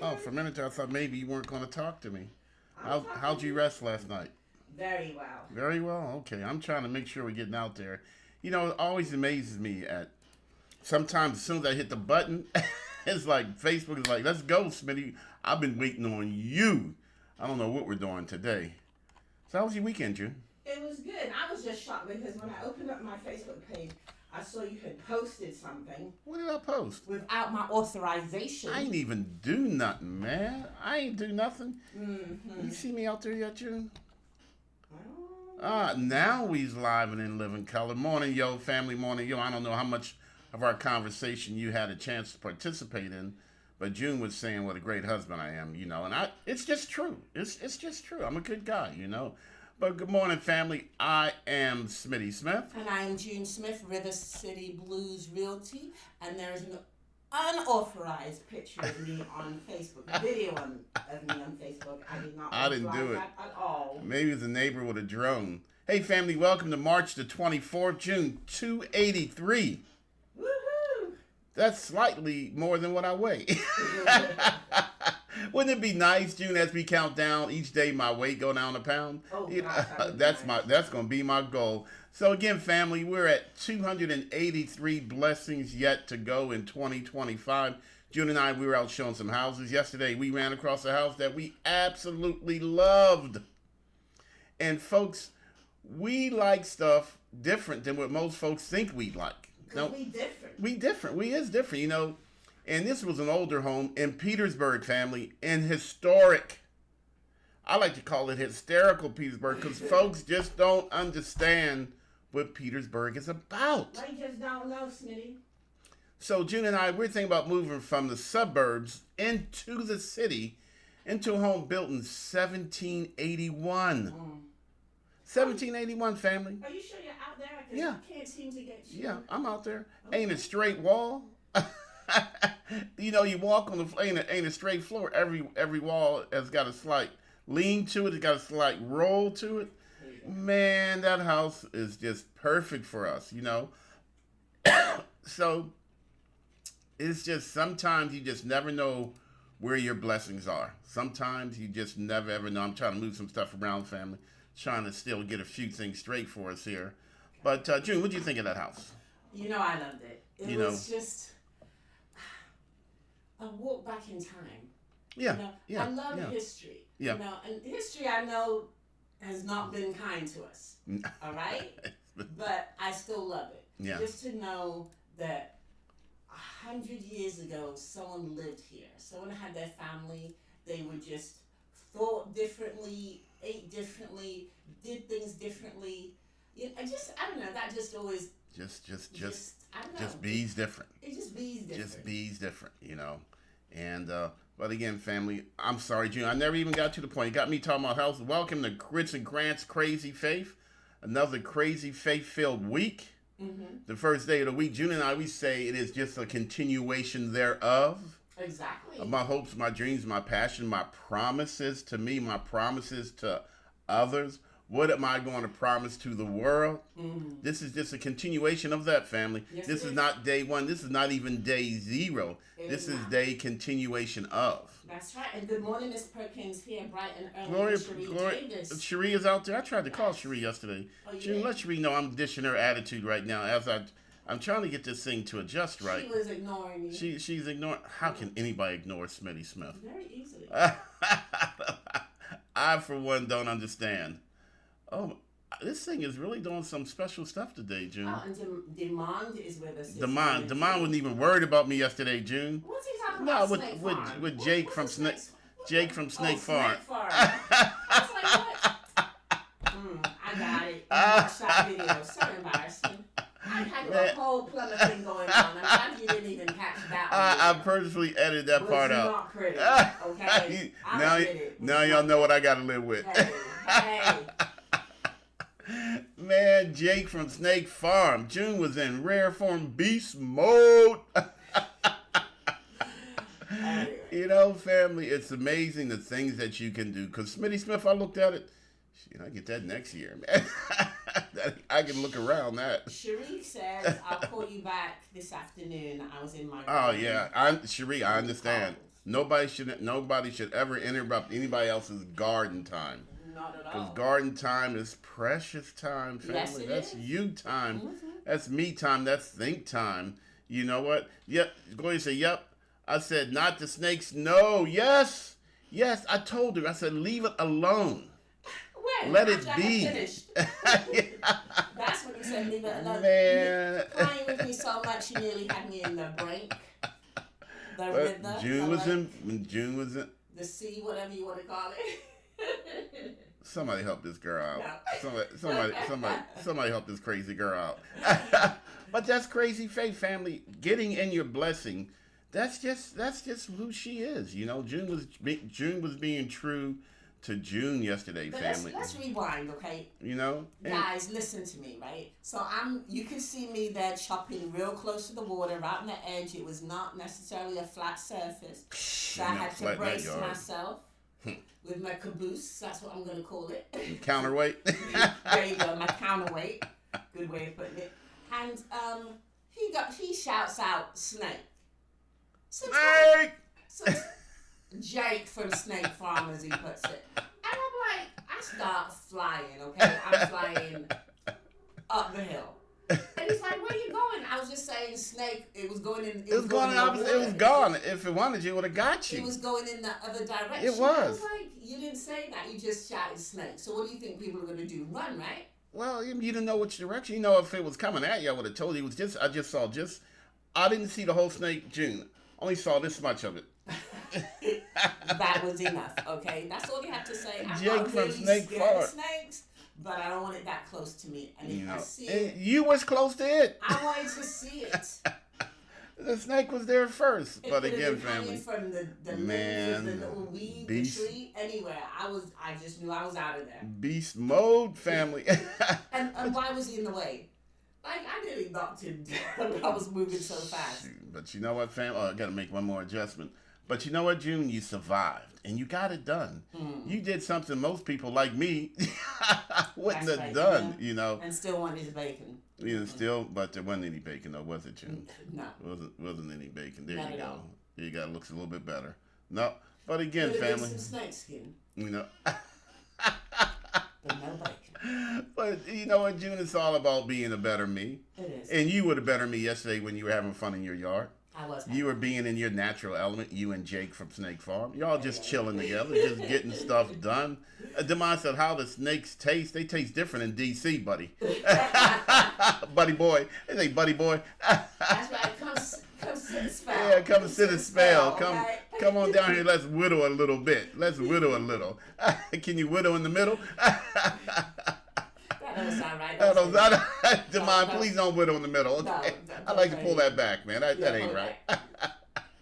Oh, for a minute there, I thought maybe you weren't going to talk to me. I'm How'd talking you rest last night? very well. Very well. Okay, I'm trying to make sure we're getting out there. You know, it always amazes me at sometimes as soon as I hit the button, it's like Facebook is like, "Let's go, Smitty. I've been waiting on you." I don't know what we're doing today. So how was your weekend, June? It was good. I was just shocked because when I opened up my Facebook page, I saw you had posted something What did I post? without my authorization. I ain't even do nothing, man. I ain't do nothing. Mm-hmm. You see me out there yet, June? Oh. Now we's live and in living color. Morning, yo, family. Morning, yo. I don't know how much of our conversation you had a chance to participate in, but June was saying what a great husband I am, you know, and it's just true. It's just true. I'm a good guy, you know. But good morning, family. I am Smitty Smith. And I am June Smith, River City Blues Realty, and there is an unauthorized picture of me on Facebook, video of me on Facebook. I did not I didn't do it. that at all. Maybe it's a neighbor with a drone. Hey, family, welcome to March the 24th, June 283. Woohoo! That's slightly more than what I weigh. Wouldn't it be nice, June, as we count down each day, my weight go down a pound? Oh, You- gosh, that would be that's nice. that's gonna be my goal. So again, family, we're at 283 blessings yet to go in 2025. June and I, we were out showing some houses yesterday. We ran across a house that we absolutely loved. And folks, we like stuff different than what most folks think we like. Because we different. We different. We is different, you know. And this was an older home in Petersburg, family, in historic. I like to call it hysterical Petersburg because folks just don't understand what Petersburg is about. They just don't know, Smitty. So June and I, we're thinking about moving from the suburbs into the city, into a home built in 1781. 1781, family. Are you sure you're out there? 'Cause Yeah. I can't seem to get you. Yeah, I'm out there. Ain't a straight wall. You know, you walk on the ain't a straight floor. Every wall has got a slight lean to it. It's got a slight roll to it. Man, that house is just perfect for us. You know. So it's just sometimes you just never know where your blessings are. Sometimes you just never ever know. I'm trying to move some stuff around, family. Trying to still get a few things straight for us here. But June, what do you think of that house? You know I loved it. It You was just a walk back in time. Yeah, You know, yeah, I love yeah. history. Yeah. You know, and history I know has not been kind to us. All right? But I still love it. Yeah. Just to know that 100 years ago, someone lived here. Someone had their family. They were just thought differently, ate differently, did things differently. You know, I don't know. That just always Just I don't know. just bees different. It just bees different. Just bees different, you know. And but again, family, I'm sorry, June. I never even got to the point. You got me talking about house. Welcome to Grits and Grants Crazy Faith. Another crazy faith-filled week. Mm-hmm. The first day of the week. June and I, we say it is just a continuation thereof. Exactly. My hopes, my dreams, my passion, my promises to me, my promises to others. What am I going to promise to the world? Mm-hmm. This is just a continuation of that, family. Yes, This it is is. not day one. This is not even day zero. It This is is not. day continuation of. That's right. And good morning, Miss Perkins here, bright and early. Gloria, and Cherie Davis. Cherie is out there. I tried to call Yes. Cherie yesterday. Oh, you June, did? let Cherie know I'm dishing her attitude right now as I'm trying to get this thing to adjust right. She was ignoring you. She's ignoring. How can anybody ignore Smitty Smith? Very easily. I, for one, don't understand. Oh, this thing is really doing some special stuff today, June. And Demand is with us. Demond wasn't even worried about me yesterday, June. What's he talking No, about? with Snake with Farm? with What- Jake what's from a Snake, Snake- Jake from Snake Farm. Snake Farm. I was like, what? I got it. I watched that video. So embarrassing. I had a whole plumber thing going on. I'm glad you didn't even catch that I one. purposely edited that part out. Not pretty. Okay. now, now y'all know what I got to live with. Hey. Man, Jake from Snake Farm. June was in rare form beast mode. Anyway. You know, family, it's amazing the things that you can do. Because Smitty Smith, I looked at it. Shit, I get that next year, man. I can look around that. Cherie says, I'll call you back this afternoon. I was in my Oh, room. yeah. Cherie, I understand. Nobody should ever interrupt anybody else's garden time. Not at Because all. garden time is precious time, family. Yes, it That's is. you time. Mhm. That's me time. That's think time. You know what? Yep. Gloria said, yep. I said, not the snakes. No. Yes. Yes. I told her. I said, leave it alone. When? Let it After I be. had finished. That's when you said leave it alone. Man. You playing with me so much, you nearly had me in the brink. The river. But June the was lake, in. When June was in. the sea, whatever you want to call it. Somebody help this girl out. No. Somebody help this crazy girl out. But that's crazy faith, family. Getting in your blessing. That's just who she is. You know, June was being true to June yesterday, But family. let's rewind, okay? You know, and Guys, listen to me, right? So you can see me there chopping real close to the water, right on the edge. It was not necessarily a flat surface. So I you know, had to flatten that brace yard. myself with my caboose. That's what I'm going to call it. Counterweight. There you go, my counterweight. Good way of putting it. And he shouts out snake. Snake! So Jake from Snake Farm, as he puts it. And I'm like, I start flying, okay? I'm flying up the hill. And he's like, where you going? I was just saying snake. It was going in. It was going in the the opposite. It was water. gone. If it wanted you, it would have got It you. was going in the other direction. It I was. was like, you didn't say that. You just shouted snake. So what do you think people are going to do? Run, right? Well, you didn't know which direction. You know, if it was coming at you, I would have told you. I didn't see the whole snake, June. Only saw this much of it. That was enough, okay? That's all you have to say. I'm Jake not from really Snake scared Farm. of snakes, but I don't want it that close to me. And if You I know, see it, you was close to it. I wanted to see it. The snake was there first. It But could have again, been hanging family, from the Man, leaves of the little weed, beast. the tree, anywhere. I just knew I was out of there. beast mode, family. And why was he in the way? Like, I nearly knocked him down. I was moving so fast. But you know what, fam? Oh, I got to make one more adjustment. But you know what, June? You survived. And you got it done. You did something most people like me wouldn't That's have right, done, yeah. you know. And still want his bacon. You know, still, but there wasn't any bacon, though, was it, June? No. Wasn't any bacon. There Not you at go. all. You got looks a little bit better. No, but again, Could have been family, some snake skin, you know. but no bacon. But you know what, June? It's all about being a better me. It is. And you were the better me yesterday when you were having fun in your yard. I was. You were being in your natural element, you and Jake from Snake Farm. Y'all just chilling together, just getting stuff done. Demond said, how the snakes taste? They taste different in D.C., buddy. Buddy boy. They say buddy boy. That's right. Come sit and spell. Yeah, come sit and spell. okay? Come on down here. Let's whittle a little bit. Let's whittle a little. Can you whittle in the middle? That don't sound right. No, Don't say that. Demond, No. please don't whittle in the middle. No, Okay? don't I like to say pull it. that back, man. That Yeah, ain't pull it right.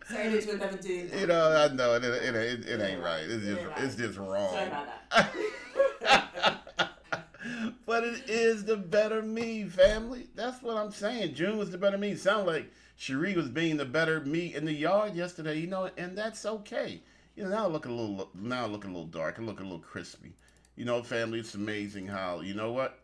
Saying it, you'll never do. You know, I know it ain't right. It ain't right. It's just wrong. Sorry about that. But it is the better me, family. That's what I'm saying. June was the better me. Sound like Cherie was being the better me in the yard yesterday, you know, and that's okay. You know, now I look a little dark. I look a little crispy. You know, family, it's amazing how, you know what?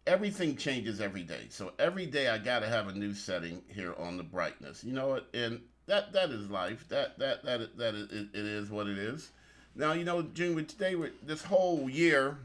Everything changes every day. So every day I gotta have a new setting here on the brightness. You know what? And that is life. That is, it is what it is. Now, you know, June, today, this whole year,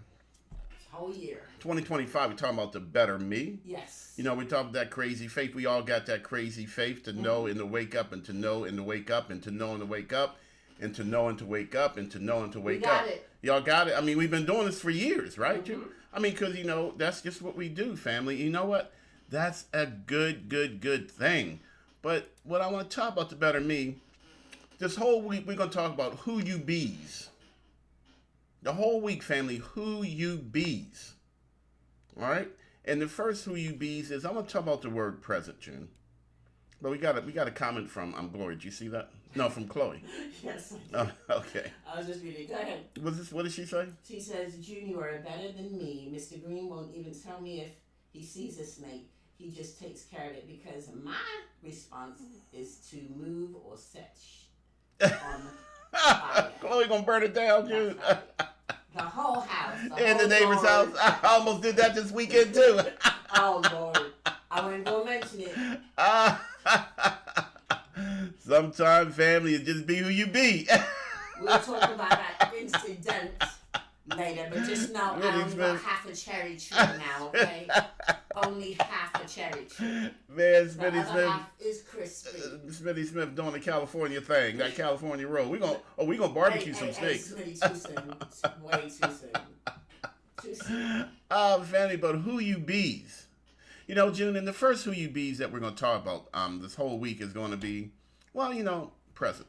Whole year. 2025, we're talking about the better me. Yes. You know, we talk about that crazy faith. We all got that crazy faith to know and to wake up and to know and to wake up and to know and to wake up and to know and to wake up and to know and to wake got up. it. Y'all got it. I mean, we've been doing this for years, right? I mean, because, you know, that's just what we do, family. You know what? That's a good thing. But what I want to talk about the better me, this whole week we're going to talk about who you bees. The whole week, family, who you bees. All right? And the first who you bees is, I'm going to talk about the word present, June. But we got a comment from Gloria. Did you see that? No, from Chloe. Yes. I did. Oh, okay. I was just reading. Go ahead. What did she say? She says, June, you are better than me. Mr. Green won't even tell me if he sees a snake. He just takes care of it because my response is to move or set on fire. Chloe gonna burn it down, June. That's right. The whole house. In the whole neighbor's yard. house. I almost did that this weekend too. Oh, Lord. I wasn't going to mention it. So Sometimes family is just be who you be. We'll talk about that incident later, but just know I only got half a cherry tree now, okay? Only half a cherry tree. Man, The Smitty other Smith. half is crispy. Smitty Smith doing the California thing, that California roll. We gonna barbecue some steaks. Smitty, too soon. Way too soon. Too soon. Family, but who you bees? You know, June, and the first who you bees that we're gonna talk about this whole week is going to be, well, you know, present.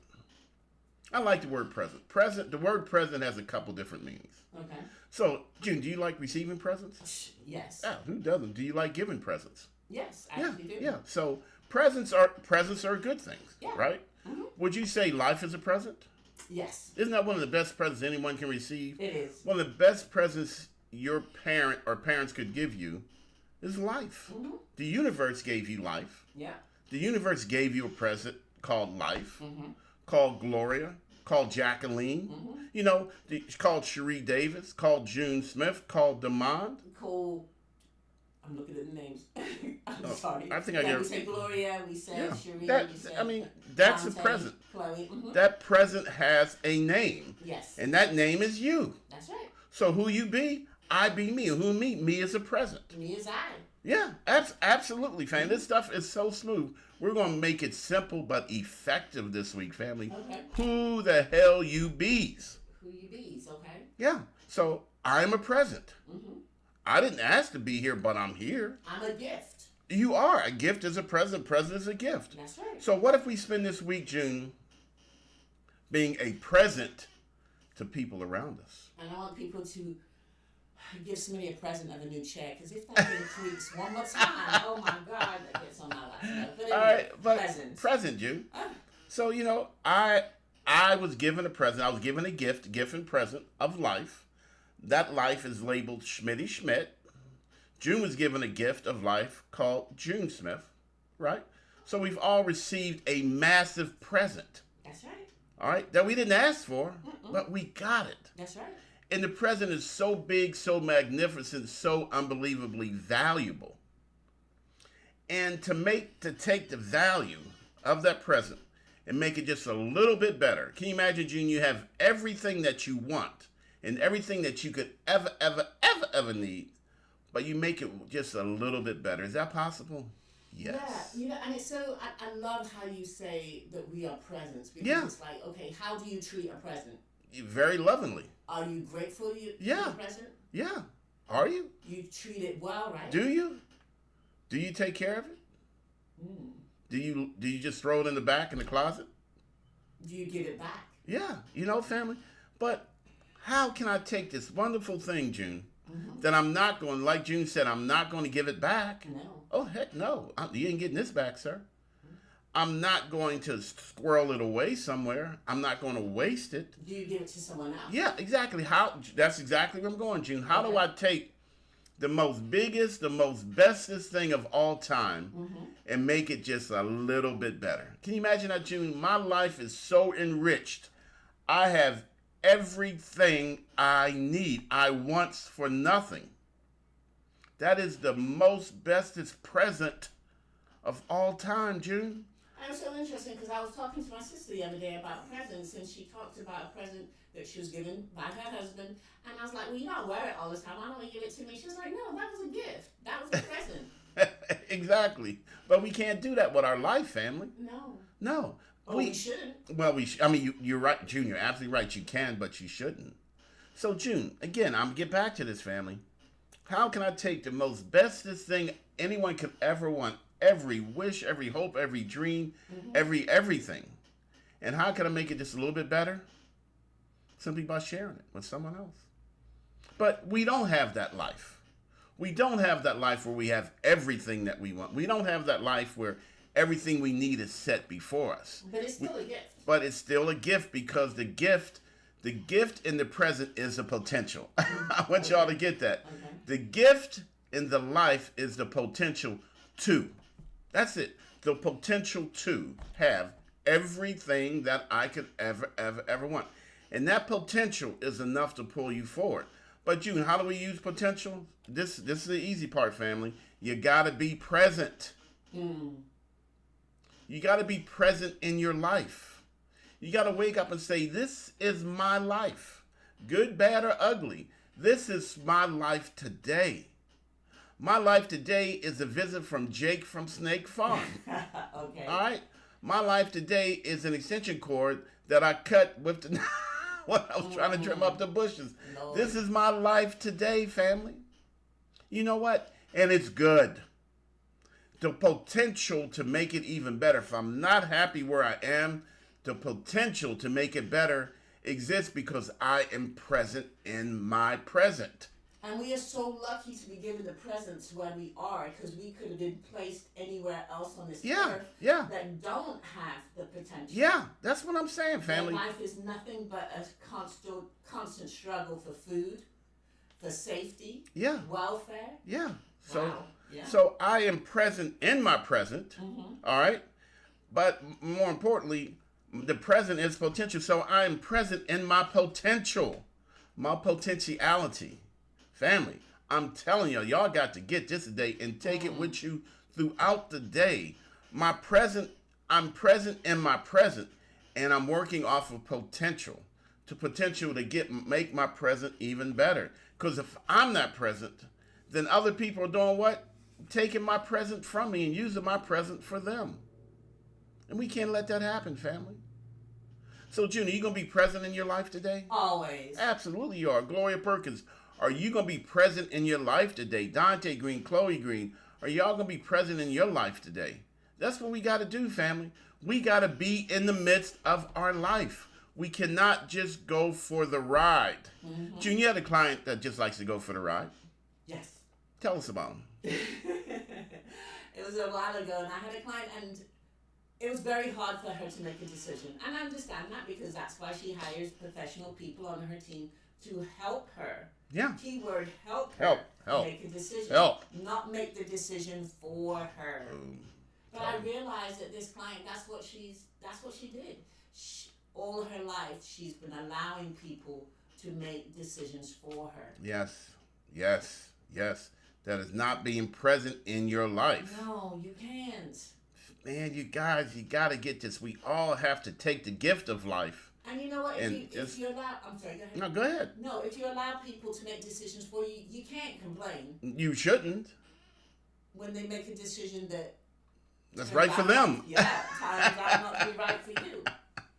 I like the word present. Present. The word present has a couple different meanings. Okay. So, June, do you like receiving presents? Yes. Yeah, who doesn't? Do you like giving presents? Yes, I actually do. Yeah. So presents are good things, Yeah. right? Mm-hmm. Would you say life is a present? Yes. Isn't that one of the best presents anyone can receive? It is. One of the best presents your parent or parents could give you is life. Mm-hmm. The universe gave you life. Yeah. The universe gave you a present called life, Mm-hmm. called Gloria, called Jacqueline. Mm-hmm. You know, called Cherie Davis, called June Smith, called Demond. Cool. I'm looking at the names. I'm sorry. I think we said Gloria, we said Cherie, That, we said I mean, that's Dante, a present. Chloe. Mm-hmm. That present has a name. Yes. And that name is you. That's right. So who you be, I be me. Who me? Me is a present. Me is I. Yeah, absolutely, fam. This stuff is so smooth. We're going to make it simple but effective this week, family. Okay. Who the hell you bees? Who you bees, okay? Yeah, so I'm a present. Mm-hmm. I didn't ask to be here, but I'm here. I'm a gift. You are. A gift is a present. Present is a gift. That's right. So what if we spend this week, June, being a present to people around us? And I want people to give somebody a present of a new chair, because if that thing creaks one more time, oh my God, that gets on my last nerve. But anyway, All right, but presents. present, June. Ah, So, you know, I was given a present. I was given a gift and present of life. That life is labeled Schmitty Schmidt. June was given a gift of life called June Smith, right? So we've all received a massive present, that's right. all right, that we didn't ask for, but we got it. That's right. And the present is so big, so magnificent, so unbelievably valuable. And to take the value of that present and make it just a little bit better. Can you imagine, June, you have everything that you want and everything that you could ever need, but you make it just a little bit better. Is that possible? Yes. Yeah, you know, and it's so, I love how you say that we are presents, because Yeah. it's like, okay, how do you treat a present? Very lovingly. Are you grateful you Yeah. for the present? Yeah. Are you? You treat it well, right? Do you? Do you take care of it? Mm. Do you just throw it in the back in the closet? Do you give it back? Yeah, you know, family. But how can I take this wonderful thing, June, Mm-hmm. that I'm not going, like June said, I'm not going to give it back? No. Oh, heck no. You ain't getting this back, sir. I'm not going to squirrel it away somewhere. I'm not going to waste it. Do you give it to someone else? Yeah, exactly. That's exactly where I'm going, June. How do Okay. I take the most biggest, the most bestest thing of all time Mm-hmm. and make it just a little bit better? Can you imagine that, June? My life is so enriched. I have everything I need. I want for nothing. That is the most bestest present of all time, June. And it was so interesting because I was talking to my sister the other day about presents, and she talked about a present that she was given by her husband. And I was like, well, you don't wear it all the time. Why don't you give it to me? She was like, no, that was a gift. That was a present. Exactly. But we can't do that with our life, family. No. No. Oh, we shouldn't. Well, I mean, you're right, June. You're absolutely right. You can, but you shouldn't. So, June, again, I'm going to get back to this, family. How can I take the most bestest thing anyone could ever want? Every wish, every hope, every dream, everything. And how can I make it just a little bit better? Simply by sharing it with someone else. But we don't have that life. We don't have that life where we have everything that we want. We don't have that life where everything we need is set before us. But it's still a gift. But it's still a gift, because the gift in the present is the potential. I want y'all to get that. Okay. The gift in the life is the potential to. That's it. The potential to have everything that I could ever want. And that potential is enough to pull you forward. But June, how do we use potential? This is the easy part, family. You gotta be present. Mm. You got to be present in your life. You got to wake up and say, this is my life. Good, bad, or ugly. This is my life today. My life today is a visit from Jake from Snake Farm. Okay. All right? My life today is an extension cord that I cut with the when I was trying to trim up the bushes. No. This is my life today, family. You know what? And it's good. The potential to make it even better. If I'm not happy where I am, the potential to make it better exists because I am present in my present. And we are so lucky to be given the presence where we are, because we could have been placed anywhere else on this earth that don't have the potential. Yeah, that's what I'm saying, family. Their life is nothing but a constant struggle for food, for safety, welfare. Yeah. So, wow. Yeah. So I am present in my present, all right? But more importantly, the present is potential. So I am present in my potential, my potentiality. Family, I'm telling y'all got to get this today and take it with you throughout the day. I'm present in my present, and I'm working off of potential to make my present even better. Because if I'm not present, then other people are doing what? Taking my present from me and using my present for them. And we can't let that happen, family. So, Junior, you going to be present in your life today? Always. Absolutely you are. Gloria Perkins, are you going to be present in your life today? Dante Green, Chloe Green, are y'all going to be present in your life today? That's what we got to do, family. We got to be in the midst of our life. We cannot just go for the ride. Junior, you had a client that just likes to go for the ride. Yes. Tell us about him. It was a while ago, and I had a client, and it was very hard for her to make a decision. And I understand that, because that's why she hires professional people on her team to help her. Yeah. Keyword, help her make a decision. Not make the decision for her. But I realized that this client, that's what she did. All her life, she's been allowing people to make decisions for her. Yes. That is not being present in your life. No, you can't. Man, you guys, you got to get this. We all have to take the gift of life. And you know what? If you allow, I'm sorry, go ahead. No, go ahead. No, if you allow people to make decisions for you, you can't complain. You shouldn't. When they make a decision that's right for them. Yeah, turns out not to be right for you.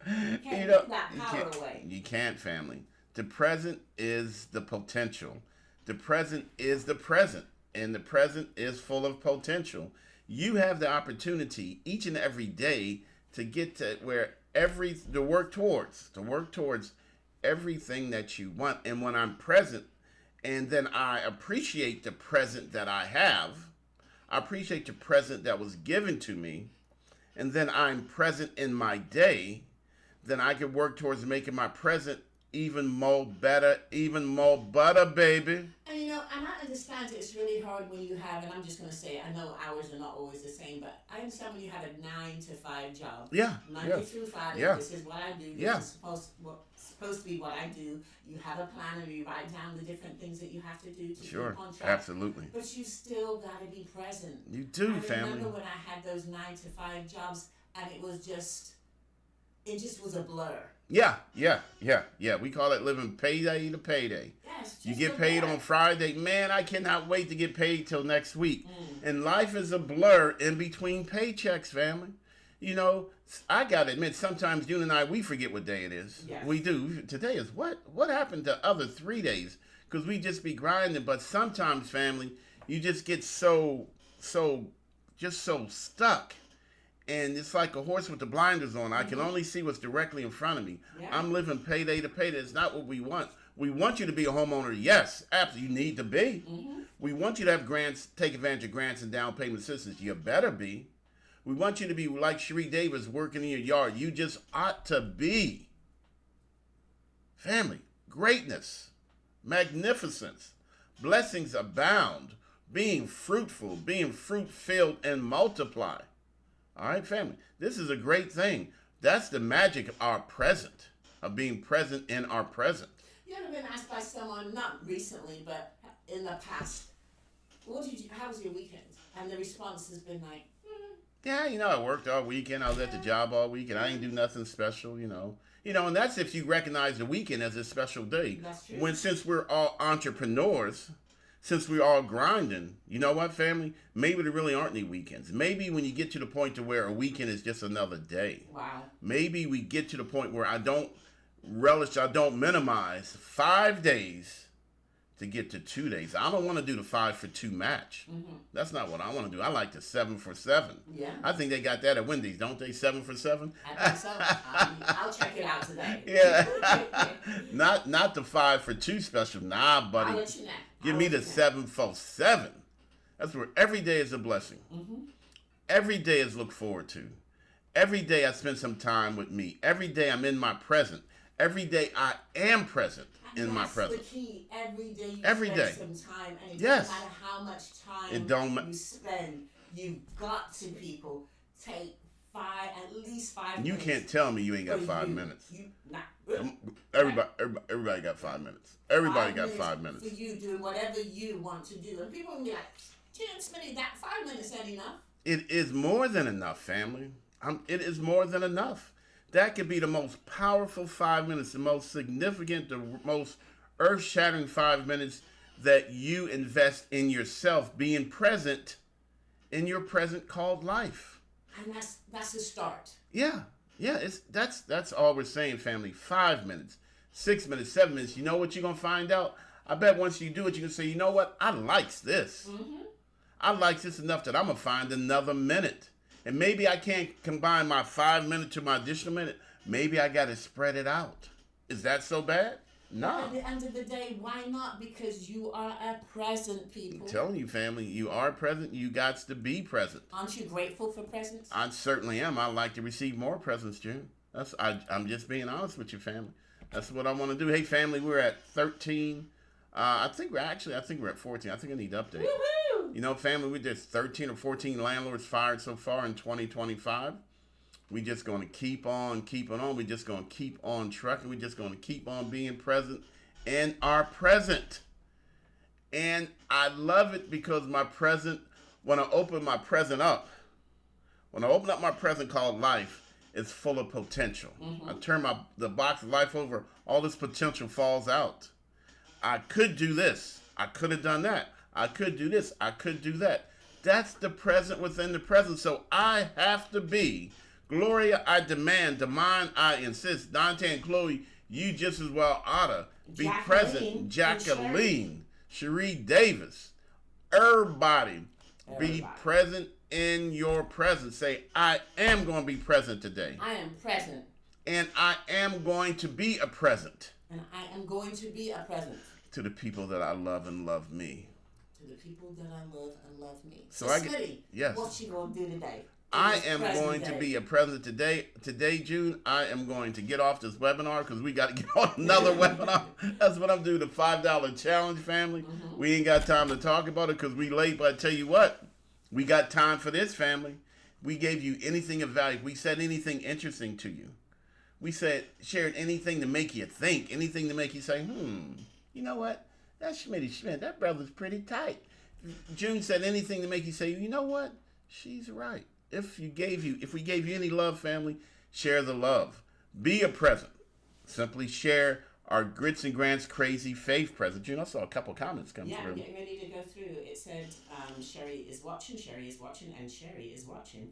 You can't take that power away. You can't, family. The present is the potential. The present is the present. And the present is full of potential. You have the opportunity each and every day to get to to work towards everything that you want. And when I'm present, and then I appreciate the present that I have, I appreciate the present that was given to me, and then I'm present in my day, then I can work towards making my present even more better, baby. And you know, and I understand it's really hard when you have, and I'm just going to say, I know hours are not always the same, but I understand when you have a 9-to-5 job. Yeah. Monday through Friday, this is what I do, this is supposed to be what I do. You have a planner, you write down the different things that you have to do to keep on track. Absolutely. But you still got to be present. You do, family. I remember when I had those 9-to-5 jobs, and it just was a blur. Yeah. We call it living payday to payday. Yes, you get paid on Friday. Man, I cannot wait to get paid till next week. And life is a blur in between paychecks, family. You know, I got to admit, sometimes you and I, we forget what day it is. Yes. We do. Today is what? What happened to other 3 days? Because we just be grinding. But sometimes, family, you just get so stuck. And it's like a horse with the blinders on. I can only see what's directly in front of me. Yeah. I'm living payday to payday. It's not what we want. We want you to be a homeowner. Yes, absolutely. You need to be. We want you to have grants, take advantage of grants and down payment assistance. You better be. We want you to be like Cherie Davis working in your yard. You just ought to be. Family, greatness, magnificence, blessings abound, being fruitful, being fruit-filled and multiply. All right, family, this is a great thing. That's the magic of our present, of being present in our present. You ever been asked by someone, not recently, but in the past, how was your weekend? And the response has been like, Yeah, I worked all weekend. I was at the job all weekend. I didn't do nothing special, and that's if you recognize the weekend as a special day. That's true. Since we're all entrepreneurs, since we're all grinding, you know what, family? Maybe there really aren't any weekends. Maybe when you get to the point to where a weekend is just another day. Wow. Maybe we get to the point where I don't minimize 5 days to get to 2 days. I don't want to do the 5-for-2 match. Mm-hmm. That's not what I want to do. I like the 7-for-7. Yeah. I think they got that at Wendy's, don't they? 7-for-7. I think so. I'll check it out today. Yeah. not the 5-for-2 special. Nah, buddy. I'll let you know. Give me the 7-for-7. That's where every day is a blessing. Mm-hmm. Every day is looked forward to. Every day I spend some time with me. Every day I'm in my present. Every day I am present in my present. That's the key. Every day you Every spend day. some time, and it Yes. doesn't matter how much time It don't you spend. You've got to, people, take at least 5 You minutes. can't tell me you ain't got for 5 you. minutes. Everybody Everybody got 5 minutes. Everybody got 5 minutes. for you doing whatever you want to do, and people will be like, "Jim Smitty, that 5 minutes ain't enough." It is more than enough, family. It is more than enough. That could be the most powerful 5 minutes, the most significant, the most earth-shattering 5 minutes that you invest in yourself, being present in your present called life. And that's a start. Yeah. That's all we're saying, family. 5 minutes, 6 minutes, 7 minutes. You know what you're gonna find out? I bet once you do it, you can say, you know what? I likes this. Mm-hmm. I likes this enough that I'm gonna find another minute. And maybe I can't combine my 5 minute to my additional minute. Maybe I gotta spread it out. Is that so bad? No. At the end of the day, why not? Because you are a present, people. I'm telling you, family, you are present. You got to be present. Aren't you grateful for presents? I certainly am. I like to receive more presents, June. I'm just being honest with you, family. That's what I want to do. Hey, family, we're at 13. I think we're at 14. I think I need to update. Woohoo! Family, there's 13 or 14 landlords fired so far in 2025. We just going to keep on keeping on. We just going to keep on trucking. We just going to keep on being present in our present. And I love it because my present, when I open my present up, when I open up my present called life, it's full of potential. Mm-hmm. I turn the box of life over, all this potential falls out. I could do this. I could have done that. I could do this. I could do that. That's the present within the present. So I have to be. Gloria, I demand. Demond, I insist. Dante and Chloe, you just as well oughta be Jacqueline present. Jacqueline, Cherie Davis, everybody, be present in your presence. Say, I am going to be present today. I am present. And I am going to be a present. And I am going to be a present. To the people that I love and love me. To the people that I love and love me. So Smitty, yes. what you going to do today? I am going to be a present today. Today, June, I am going to get off this webinar because we got to get on another webinar. That's what I'm doing, the $5 challenge, family. Mm-hmm. We ain't got time to talk about it because we late, but I tell you what, we got time for this, family. We gave you anything of value. We said anything interesting to you. We shared anything to make you think, anything to make you say, you know what? That Schmitty Schmidt, that brother's pretty tight. June said anything to make you say, you know what? She's right. If we gave you any love, family, share the love. Be a present. Simply share our Grits and Grants Crazy Faith present. June, I saw a couple comments come through. Yeah, I'm getting ready to go through. It said, Sherry is watching, and Sherry is watching.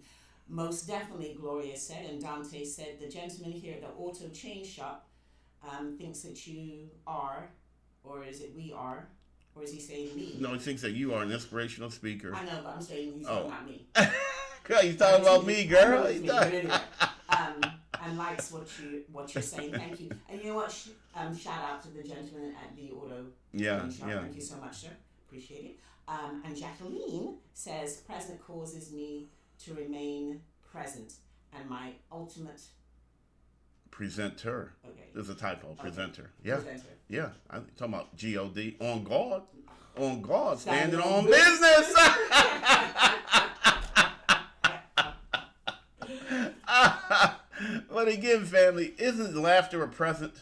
Most definitely, Gloria said, and Dante said, the gentleman here at the auto chain shop thinks that you are, or is it we are, or is he saying me? No, he thinks that you are an inspirational speaker. I know, but I'm saying he's not me. He's talking about me, girl. He's anyway, and likes what you're saying. Thank you. And you know what? Shout out to the gentleman at the auto shop. Thank you so much, sir. Appreciate it. And Jacqueline says, present causes me to remain present, and my ultimate presenter. Okay. There's a typo. Okay. Presenter. Yeah. Presenter. Yeah. I'm talking about God. On guard. On guard. Standing on business. But again, family, isn't laughter a present?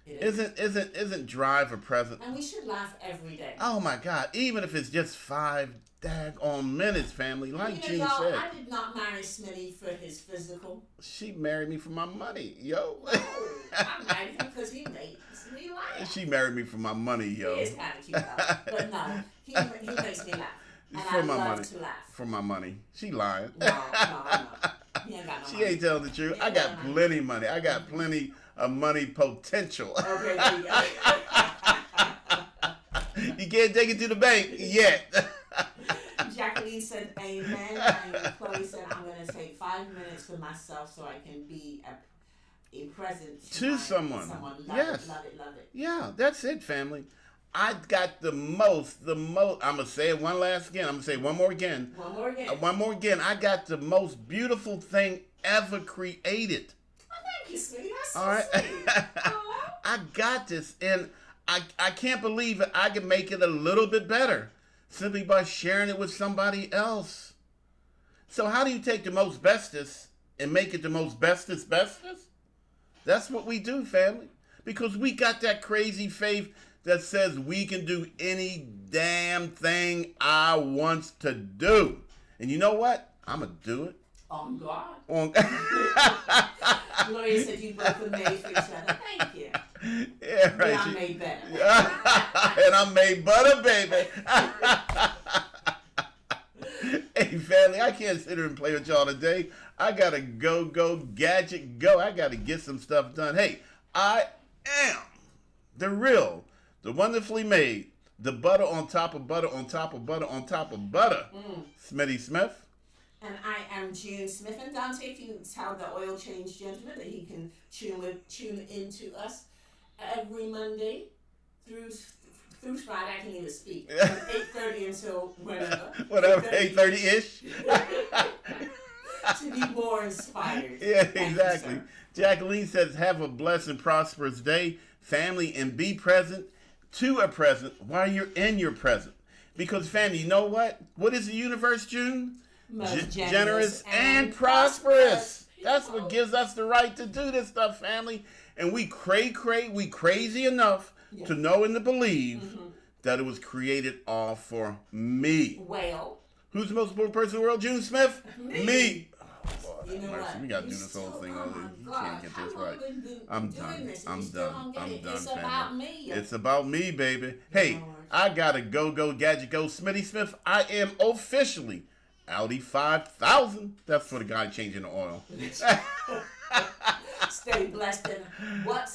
It is. Isn't drive a present? And we should laugh every day. Oh my God! Even if it's just 5 daggone minutes, family. Like Gene y'all, said, I did not marry Smitty for his physical. she married me for my money, yo. No, I married him because he makes me laugh. She married me for my money, yo. He is kind of cute, though. But no, he makes me laugh. And For I my love money. to laugh. For my money. She lying. No. He ain't got no She money. ain't telling the truth. He I ain't got got money. plenty money. I got plenty of money potential. Okay, there you go. You can't take it to the bank yet. Jacqueline said amen. And Chloe said, I'm going to take 5 minutes for myself so I can be a present To someone. Love Yes. it, love it, love it. Yeah, that's it, family. I got the most, I'm going to say it one last again. I'm going to say it one more again. One more again. One more again. I got the most beautiful thing ever created. Oh, thank you, sweetie. That's so All right. sweet. Aw. I got this, and I can't believe it. I can make it a little bit better simply by sharing it with somebody else. So how do you take the most bestest and make it the most bestest? That's what we do, family. Because we got that crazy faith that says we can do any damn thing I wants to do. And you know what? I'm going to do it. On God. On Gloria said you both were made for each other. Thank you. Yeah, right. But I'm made better. And I'm made butter, baby. Hey, family, I can't sit here and play with y'all today. I got to go, gadget, go. I got to get some stuff done. Hey, I am the real, the wonderfully made, the butter on top of butter on top of butter on top of butter. Smitty Smith. And I am June Smith. And Dante, if you tell the oil change gentleman that he can tune into us every Monday through Friday. I can't even speak. From 8:30 until whenever. Whatever, 8:30-ish. To be more inspired. Yeah, Thank you, exactly. sir. Jacqueline says, have a blessed and prosperous day, family, and be present to a present while you're in your present. Because, family, you know what? What is the universe, June? Most Generous and prosperous. That's what gives us the right to do this stuff, family. And we we crazy enough to know and to believe that it was created all for me. Well, Who's the most important person in the world, June Smith? Me. you know Mercy, what? we gotta You do this whole still- thing oh all my day. You God, can't get how this long right. have we been I'm doing done. this and I'm you still done. don't get I'm it? done, It's family. about me. It's about me, baby. Hey, Lord. I gotta go, gadget, go. Smitty Smith, I am officially Audi 5000. That's for the guy changing the oil. Stay blessed and what's